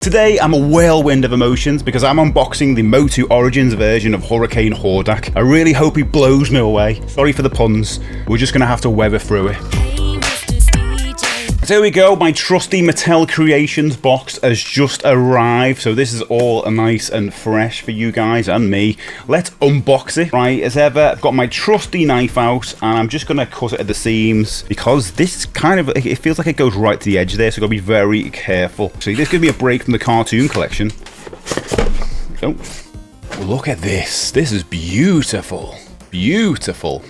Today I'm a whirlwind of emotions because I'm unboxing the MOTU Origins version of Hurricane Hordak. I really hope he blows me away. Sorry for the puns, we're just gonna have to weather through it. So here we go, my trusty Mattel Creations box has just arrived, so this is all nice and fresh for you guys and me. Let's unbox it. Right, as ever, I've got my trusty knife out and I'm just gonna cut it at the seams because this kind of, it feels like it goes right to the edge there, so I've got to be very careful. So this gives me a break from the cartoon collection. Oh, look at this. This is beautiful. Beautiful.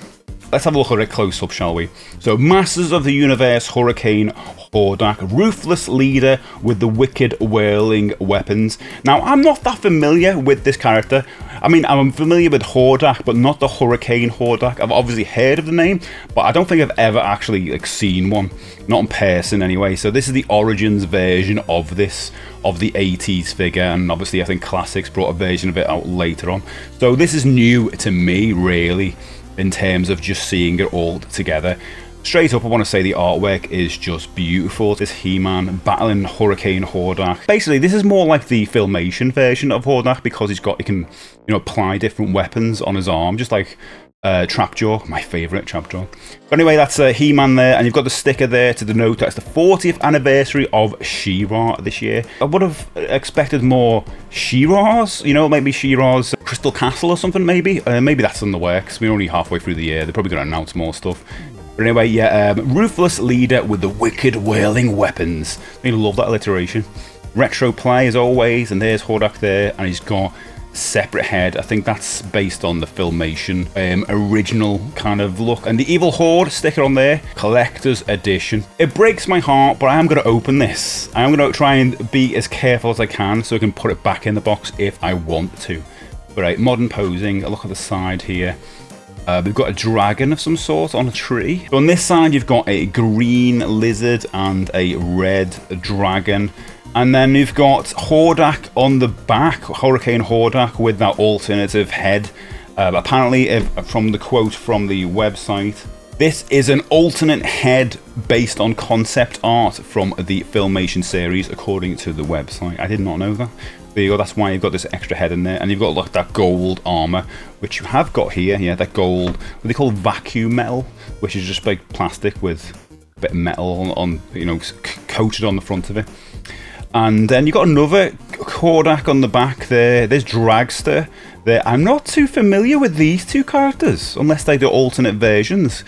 Let's have a look at it close up, shall we? So, Masters of the Universe Hurricane Hordak, ruthless leader with the wicked whirling weapons. Now, I'm not that familiar with this character. I mean, I'm familiar with Hordak, but not the Hurricane Hordak. I've obviously heard of the name, but I don't think I've ever actually seen one. Not in person, anyway. So this is the Origins version of this, of the 80s figure, and obviously I think Classics brought a version of it out later on. So this is new to me, really, in terms of just seeing it all together. Straight up, I want to say the artwork is just beautiful. This He-Man battling Hurricane Hordak. Basically, this is more like the Filmation version of Hordak because he can, apply different weapons on his arm, just like Trapjaw, my favourite Trapjaw. But anyway, that's He-Man there, and you've got the sticker there to denote that it's the 40th anniversary of She-Ra this year. I would have expected more She-Ras, maybe She-Ra's Crystal Castle or something, maybe. Maybe that's in the works. We're only halfway through the year. They're probably going to announce more stuff. But anyway, yeah, ruthless leader with the wicked whirling weapons. I love that alliteration. Retro play as always, and there's Hordak there, and he's got separate head. I think that's based on the Filmation original kind of look. And the Evil Horde sticker on there, collector's edition. It breaks my heart, but I am going to open this. I am going to try and be as careful as I can so I can put it back in the box if I want to. But right, modern posing, a look at the side here. We've got a dragon of some sort on a tree. So on this side you've got a green lizard and a red dragon. And then you've got Hordak on the back, Hurricane Hordak with that alternative head. Apparently, from the quote from the website, this is an alternate head based on concept art from the Filmation series, according to the website. I did not know that. There you go, that's why you've got this extra head in there. And you've got like that gold armor, which you have got here. Yeah, that gold, what they call vacuum metal, which is just like plastic with a bit of metal on coated on the front of it. And then you've got another Hordak on the back there. There's Dragster there. I'm not too familiar with these two characters, unless they do alternate versions.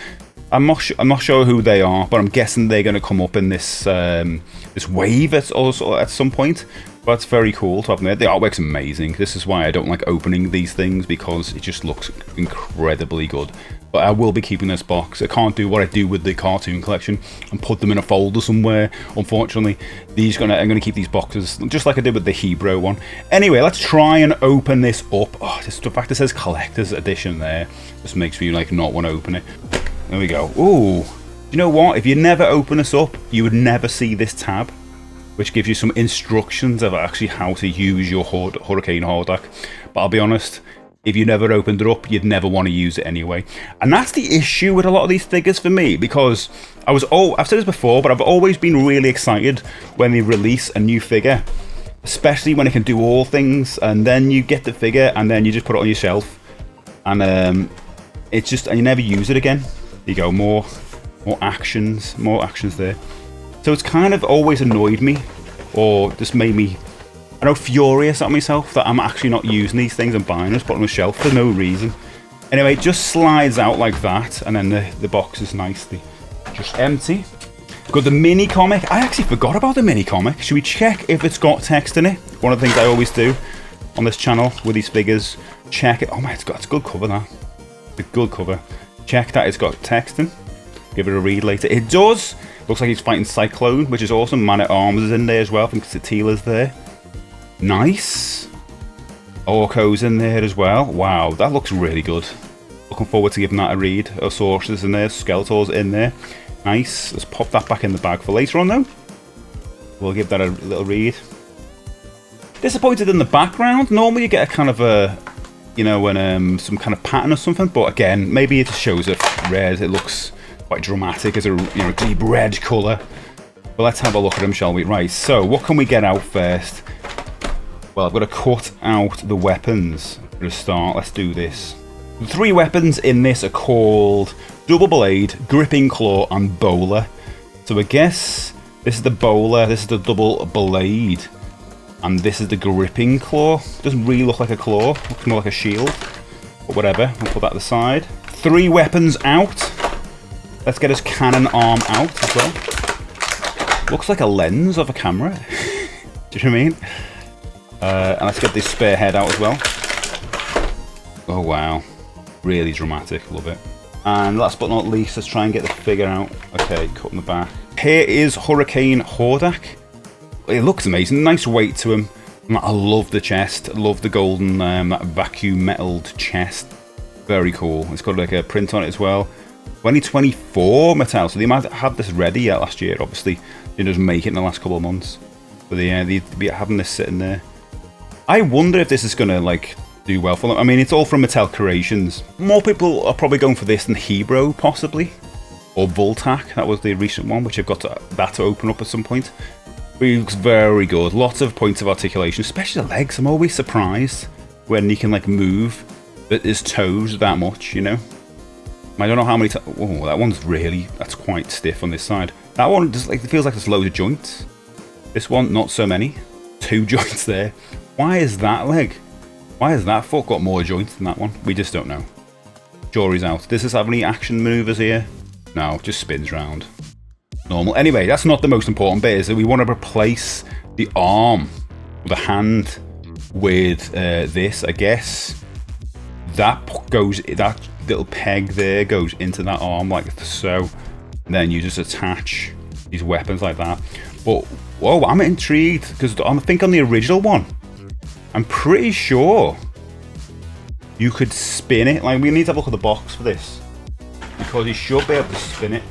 I'm not sure who they are, but I'm guessing they're going to come up in this this wave at some point. But it's very cool to have them there. The artwork's amazing. This is why I don't like opening these things, because it just looks incredibly good. But I will be keeping this box. I can't do what I do with the cartoon collection and put them in a folder somewhere, unfortunately. I'm going to keep these boxes, just like I did with the Hebrew one. Anyway, let's try and open this up. Oh, the fact it says collector's edition there just makes me not want to open it. There we go. Ooh, you know what? If you never open this up, you would never see this tab, which gives you some instructions of actually how to use your Hurricane Hordak. But I'll be honest, if you never opened it up, you'd never want to use it anyway. And that's the issue with a lot of these figures for me, because I've said this before, but I've always been really excited when they release a new figure, especially when it can do all things, and then you get the figure and then you just put it on your shelf, and it's just, and you never use it again. There you go, more actions there. So it's kind of always annoyed me, or just made me, furious at myself that I'm actually not using these things and buying them, just put them on the shelf for no reason. Anyway, it just slides out like that, and then the box is nicely just empty. Got the mini comic. I actually forgot about the mini comic. Should we check if it's got text in it? One of the things I always do on this channel with these figures. Check it. Oh my, it's a good cover, that. It's a good cover. Check that it's got text in. Give it a read later. It does. Looks like he's fighting Cyclone, which is awesome. Man at Arms is in there as well. I think Satila's there. Nice. Orko's in there as well. Wow, that looks really good. Looking forward to giving that a read. Sources in there. Skeletor's in there. Nice. Let's pop that back in the bag for later on, though. We'll give that a little read. Disappointed in the background. Normally you get a kind of a, some kind of pattern or something. But again, maybe it just shows it red. It looks quite dramatic as a deep red colour. But let's have a look at them, shall we? Right, so what can we get out first? Well, I've got to cut out the weapons for a start. Let's do this. The 3 weapons in this are called Double Blade, Gripping Claw, and Bowler. So I guess this is the Bowler, this is the Double Blade, and this is the Gripping Claw. Doesn't really look like a claw, looks more like a shield. But whatever, we'll put that aside. 3 weapons out. Let's get his cannon arm out as well. Looks like a lens of a camera. Do you know what I mean? And let's get this spare head out as well. Oh wow. Really dramatic, love it. And last but not least, let's try and get the figure out. Okay, cutting the back. Here is Hurricane Hordak. It looks amazing, nice weight to him. I love the chest, I love the golden, that vacuum metalled chest. Very cool. It's got like a print on it as well. 2024 Mattel, so they might have had this ready last year, obviously. They just make it in the last couple of months. But they'd be having this sitting there. I wonder if this is going to, like, do well for them. I mean, it's all from Mattel Creations. More people are probably going for this than Hebro, possibly. Or Voltac, that was the recent one, which I've got that to open up at some point. But it looks very good. Lots of points of articulation, especially the legs. I'm always surprised when he can, like, move his toes that much, you know? I don't know how many times. Oh, that one's really, that's quite stiff on this side. That one just like, it feels like there's loads of joints. This one, not so many. 2 joints there. Why is that leg? Why has that foot got more joints than that one? We just don't know. Jury's out. Does this have any action maneuvers here? No, just spins round. Normal. Anyway, that's not the most important bit, is that we want to replace the arm, the hand, with this, I guess. That little peg there goes into that arm like so. And then you just attach these weapons like that. But, whoa, I'm intrigued, because I think on the original one, I'm pretty sure you could spin it. Like, we need to have a look at the box for this, because you should be able to spin it.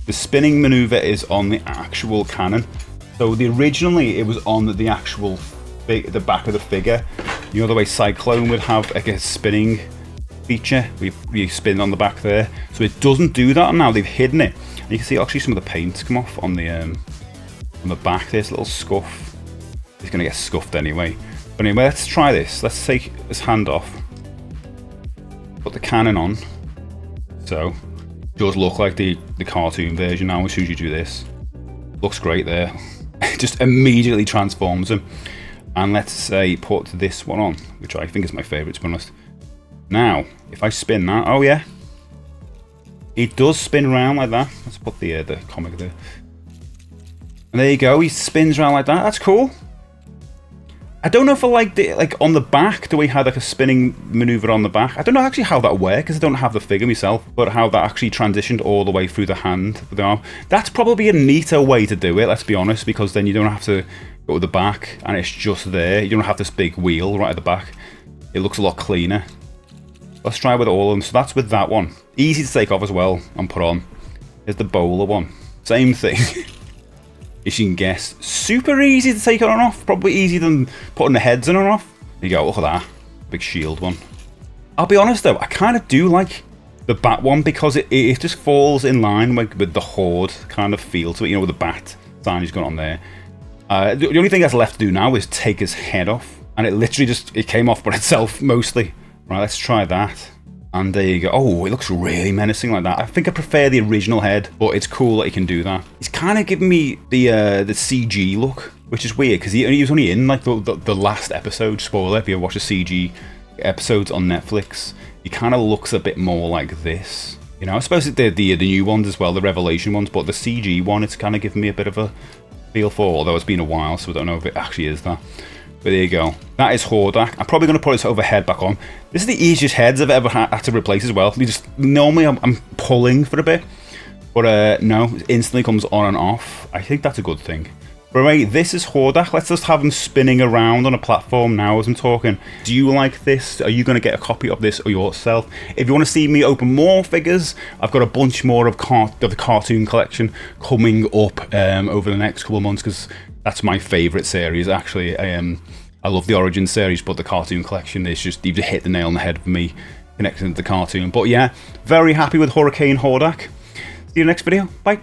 The spinning maneuver is on the actual cannon. So originally it was on the actual the back of the figure. You know the way Cyclone would have like a spinning feature, we spin on the back there. So it doesn't do that now. They've hidden it. And you can see actually some of the paint come off on the back. There's a little scuff. It's gonna get scuffed anyway. But anyway, let's try this. Let's take his hand off. Put the cannon on. So it does look like the cartoon version now as soon as you do this. Looks great there. It just immediately transforms him. And let's say put this one on, which I think is my favourite, to be honest. Now, if I spin that, oh yeah, it does spin around like that. Let's put the comic there. And there you go, he spins around like that. That's cool. I don't know if I liked it, like on the back, the way he had like a spinning maneuver on the back. I don't know actually how that worked, because I don't have the figure myself, but how that actually transitioned all the way through the hand with the arm. That's probably a neater way to do it, let's be honest, because then you don't have to go to the back and it's just there. You don't have this big wheel right at the back. It looks a lot cleaner. Let's try with all of them. So that's with that one. Easy to take off as well and put on. Here's the bowler one. Same thing. As you can guess, super easy to take on and off. Probably easier than putting the heads on and off. There you go, look at that. Big shield one. I'll be honest though, I kind of do like the bat one, because it just falls in line with the Horde kind of feel to it, you know, with the bat sign he's got on there. The only thing that's left to do now is take his head off. And it literally just, it came off by itself mostly. Right, let's try that. And there you go. Oh, it looks really menacing like that. I think I prefer the original head, but it's cool that he can do that. He's kind of giving me the CG look, which is weird, because he was only in like the last episode. Spoiler, if you watch the CG episodes on Netflix, he kind of looks a bit more like this. You know, I suppose the new ones as well, the Revelation ones, but the CG one, it's kind of giving me a bit of a feel for, although it's been a while, so I don't know if it actually is that. But there you go. That is Hordak. I'm probably going to put his overhead back on. This is the easiest heads I've ever had to replace as well. Normally I'm pulling for a bit, but no, it instantly comes on and off. I think that's a good thing. But anyway, this is Hordak. Let's just have him spinning around on a platform now as I'm talking. Do you like this? Are you going to get a copy of this yourself? If you want to see me open more figures, I've got a bunch more of the cartoon collection coming up over the next couple of months, because that's my favourite series, actually. I love the Origins series, but the cartoon collection is just, you've hit the nail on the head for me, connecting to the cartoon. But yeah, very happy with Hurricane Hordak. See you in the next video. Bye.